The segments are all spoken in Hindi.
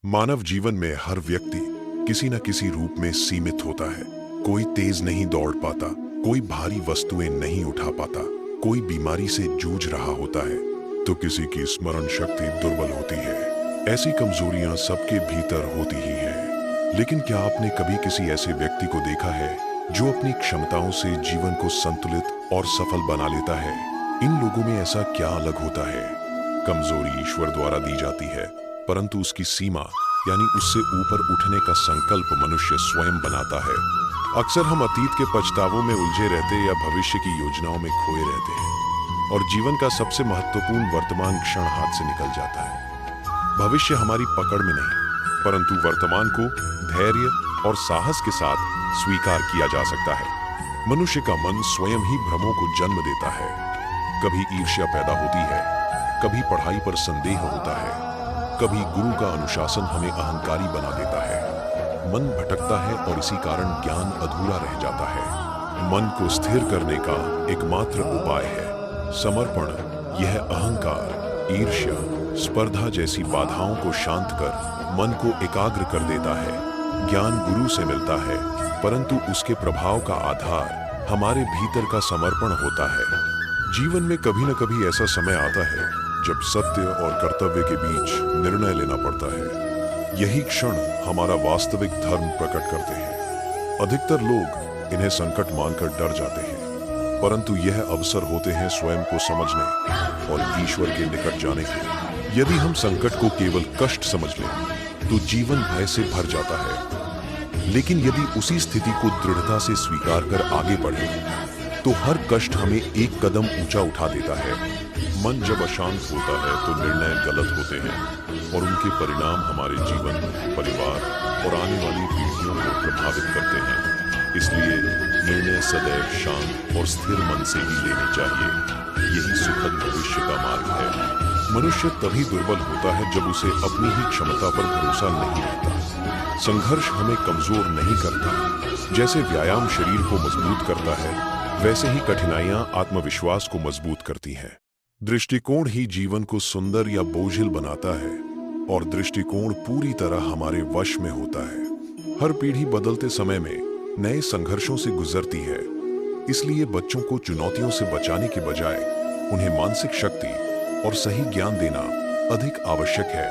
मानव जीवन में हर व्यक्ति किसी न किसी रूप में सीमित होता है। कोई तेज नहीं दौड़ पाता, कोई भारी वस्तुएं नहीं उठा पाता, कोई बीमारी से जूझ रहा होता है, तो किसी की स्मरण शक्ति दुर्बल होती है। ऐसी कमजोरियां सबके भीतर होती ही है। लेकिन क्या आपने कभी किसी ऐसे व्यक्ति को देखा है जो अपनी क्षमताओं से जीवन को संतुलित और सफल बना लेता है? इन लोगों में ऐसा क्या अलग होता है? कमजोरी ईश्वर द्वारा दी जाती है, परंतु उसकी सीमा यानी उससे ऊपर उठने का संकल्प मनुष्य स्वयं बनाता है। अक्सर हम अतीत के पछतावों में उलझे रहते या भविष्य की योजनाओं में खोए रहते हैं और जीवन का सबसे महत्वपूर्ण वर्तमान क्षण हाथ से निकल जाता है। भविष्य हमारी पकड़ में नहीं, परंतु वर्तमान को धैर्य और साहस के साथ स्वीकार किया जा सकता है। मनुष्य का मन स्वयं ही भ्रमों को जन्म देता है। कभी ईर्ष्या पैदा होती है, कभी पढ़ाई पर संदेह होता है, कभी गुरु का अनुशासन हमें अहंकारी बना देता है। मन भटकता है और इसी कारण ज्ञान अधूरा रह जाता है। मन को स्थिर करने का एकमात्र उपाय है समर्पण। यह अहंकार, ईर्ष्या, स्पर्धा जैसी बाधाओं को शांत कर मन को एकाग्र कर देता है। ज्ञान गुरु से मिलता है, परंतु उसके प्रभाव का आधार हमारे भीतर का समर्पण होता है। जीवन में कभी न कभी ऐसा समय आता है जब सत्य और कर्तव्य के बीच निर्णय लेना पड़ता है। यही क्षण हमारा वास्तविक धर्म प्रकट करते हैं। अधिकतर लोग इन्हें संकट मानकर डर जाते हैं, परंतु यह अवसर होते हैं स्वयं को समझने और ईश्वर के निकट जाने के। यदि हम संकट को केवल कष्ट समझ लें तो जीवन भय से भर जाता है, लेकिन यदि उसी स्थिति को दृढ़ता से स्वीकार कर आगे बढ़े तो हर कष्ट हमें एक कदम ऊंचा उठा देता है। मन जब अशांत होता है तो निर्णय गलत होते हैं और उनके परिणाम हमारे जीवन, परिवार और आने वाली पीढ़ियों को प्रभावित करते हैं। इसलिए निर्णय सदैव शांत और स्थिर मन से ही लेने चाहिए। यही सुखद भविष्य का मार्ग है। मनुष्य तभी दुर्बल होता है जब उसे अपनी ही क्षमता पर भरोसा नहीं रहता। संघर्ष हमें कमजोर नहीं करता। जैसे व्यायाम शरीर को मजबूत करता है, वैसे ही कठिनाइयां आत्मविश्वास को मजबूत करती हैं। दृष्टिकोण ही जीवन को सुंदर या बोझिल बनाता है और दृष्टिकोण पूरी तरह हमारे वश में होता है। हर पीढ़ी बदलते समय में नए संघर्षों से गुजरती है। इसलिए बच्चों को चुनौतियों से बचाने के बजाय उन्हें मानसिक शक्ति और सही ज्ञान देना अधिक आवश्यक है,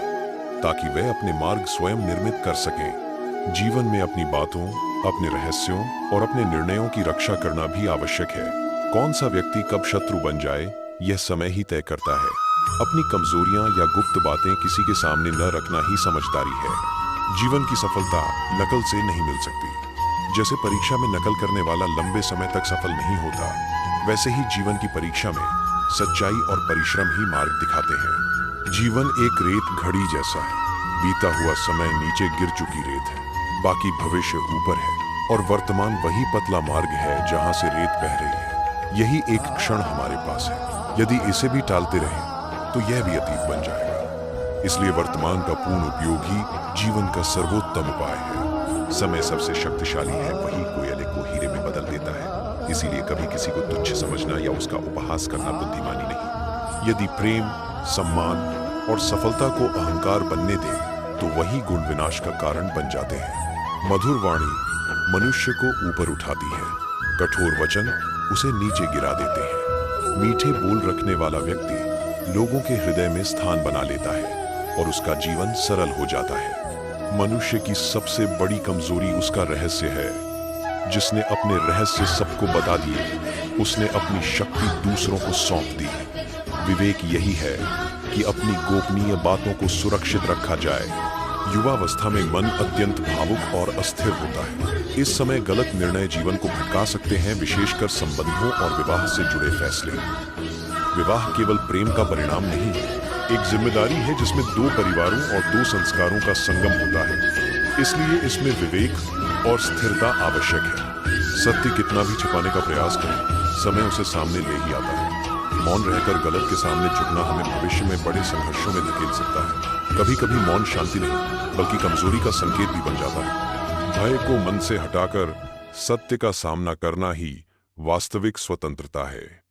ताकि वे अपने मार्ग स्वयं निर्मित कर सकें। जीवन में अपनी बातों, अपने रहस्यों और अपने निर्णयों की रक्षा करना भी आवश्यक है। कौन सा व्यक्ति कब शत्रु बन जाए, यह समय ही तय करता है। अपनी कमजोरियां या गुप्त बातें किसी के सामने न रखना ही समझदारी है। जीवन की सफलता नकल से नहीं मिल सकती। जैसे परीक्षा में नकल करने वाला लंबे समय तक सफल नहीं होता, वैसे ही जीवन की परीक्षा में सच्चाई और परिश्रम ही मार्ग दिखाते हैं। जीवन एक रेत घड़ी जैसा है। बीता हुआ समय नीचे गिर चुकी रेत है, बाकी भविष्य ऊपर है और वर्तमान वही पतला मार्ग है जहां से रेत बह रही है। यही एक क्षण हमारे पास है। यदि इसे भी टालते रहें तो यह भी अतीत बन जाएगा। इसलिए वर्तमान का पूर्ण उपयोग ही जीवन का सर्वोत्तम उपाय है। समय सबसे शक्तिशाली है, वही कोयले को हीरे में बदल देता है। इसीलिए कभी किसी को तुच्छ समझना या उसका उपहास करना बुद्धिमानी नहीं। यदि प्रेम, सम्मान और सफलता को अहंकार बनने दें तो वही गुण विनाश का कारण बन जाते हैं। मधुर वाणी मनुष्य को ऊपर उठाती है, कठोर वचन उसे नीचे गिरा देते हैं। मीठे बोल रखने वाला व्यक्ति लोगों के हृदय में स्थान बना लेता है और उसका जीवन सरल हो जाता है। मनुष्य की सबसे बड़ी कमजोरी उसका रहस्य है। जिसने अपने रहस्य सबको बता दिए, उसने अपनी शक्ति दूसरों को सौंप दी। विवेक यही है कि अपनी गोपनीय बातों को सुरक्षित रखा जाए। युवावस्था में मन अत्यंत भावुक और अस्थिर होता है। इस समय गलत निर्णय जीवन को भटका सकते हैं, विशेषकर संबंधों और विवाह से जुड़े फैसले। विवाह केवल प्रेम का परिणाम नहीं, एक जिम्मेदारी है जिसमें दो परिवारों और दो संस्कारों का संगम होता है। इसलिए इसमें विवेक और स्थिरता आवश्यक है। सत्य कितना भी छिपाने का प्रयास करें, समय उसे सामने ले ही आता है। मौन रहकर गलत के सामने झुकना हमें भविष्य में बड़े संघर्षों में धकेल सकता है। कभी कभी मौन शांति नहीं, बल्कि कमजोरी का संकेत भी बन जाता है। भय को मन से हटाकर सत्य का सामना करना ही वास्तविक स्वतंत्रता है।